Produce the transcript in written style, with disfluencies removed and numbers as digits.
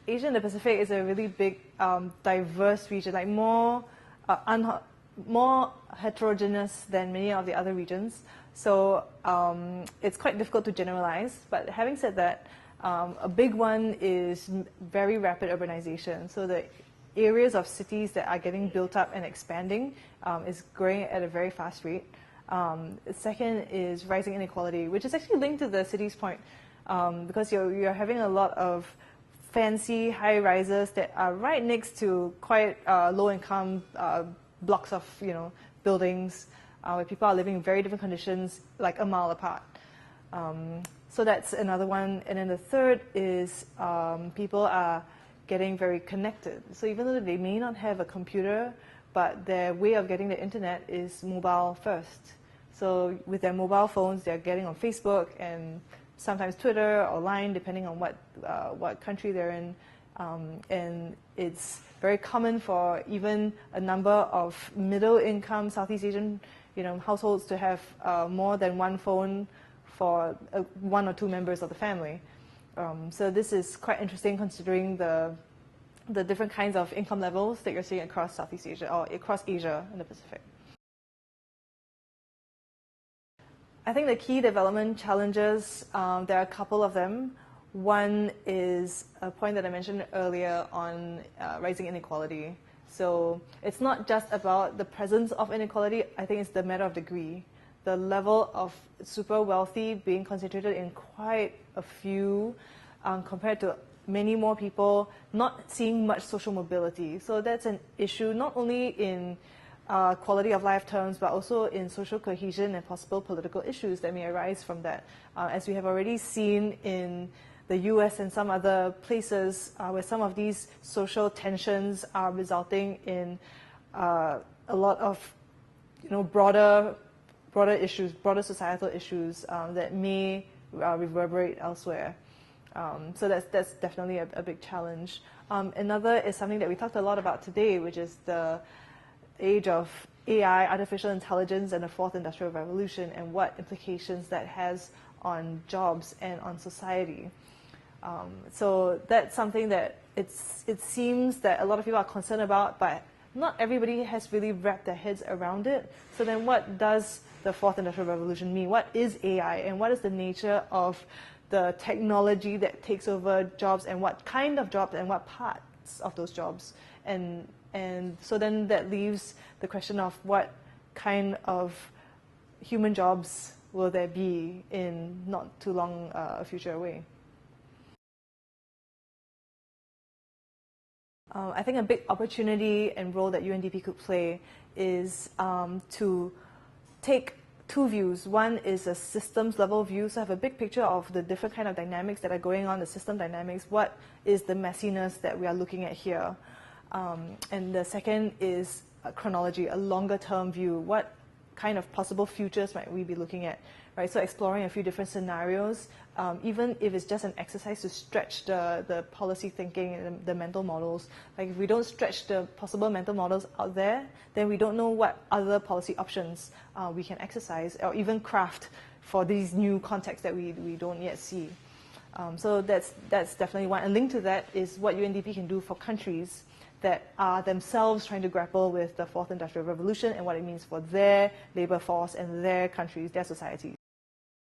Asia and the Pacific is a really big, diverse region, like more heterogeneous than many of the other regions. So it's quite difficult to generalize. But having said that, a big one is very rapid urbanization. So the areas of cities that are getting built up and expanding is growing at a very fast rate. Second is rising inequality, which is actually linked to the city's point, because you're having a lot of fancy high-rises that are right next to quite low-income blocks of buildings where people are living in very different conditions, like a mile apart. So that's another one. And then the third is people are getting very connected. So even though they may not have a computer, but their way of getting the internet is mobile first. So with their mobile phones, they're getting on Facebook and sometimes Twitter or Line, depending on what country they're in. And it's very common for even a number of middle-income Southeast Asian households to have more than one phone for one or two members of the family. So this is quite interesting considering the different kinds of income levels that you're seeing across Southeast Asia or across Asia and the Pacific. I think the key development challenges, there are a couple of them. One is a point that I mentioned earlier on rising inequality. So it's not just about the presence of inequality, I think it's the matter of degree. The level of super wealthy being concentrated in quite a few compared to many more people not seeing much social mobility. So that's an issue not only in quality of life terms, but also in social cohesion and possible political issues that may arise from that. As we have already seen in the US and some other places where some of these social tensions are resulting in a lot of broader issues, broader societal issues that may reverberate elsewhere. So that's definitely a big challenge. Another is something that we talked a lot about today, which is the age of AI, artificial intelligence, and the fourth industrial revolution, and what implications that has on jobs and on society. So that's something that it seems that a lot of people are concerned about, but not everybody has really wrapped their heads around it. So then what does the fourth industrial revolution mean? What is AI, and what is the nature of the technology that takes over jobs, and what kind of jobs and what parts of those jobs? And so then that leaves the question of what kind of human jobs will there be in not too long a future away. I think a big opportunity and role that UNDP could play is to take two views. One is a systems level view, so have a big picture of the different kind of dynamics that are going on, the system dynamics. What is the messiness that we are looking at here? And the second is a chronology, a longer term view. What kind of possible futures might we be looking at, right? So exploring a few different scenarios, even if it's just an exercise to stretch the policy thinking and the mental models. Like if we don't stretch the possible mental models out there, then we don't know what other policy options we can exercise or even craft for these new contexts that we don't yet see. So that's definitely one. And linked to that is what UNDP can do for countries that are themselves trying to grapple with the fourth industrial revolution and what it means for their labor force and their countries, their societies.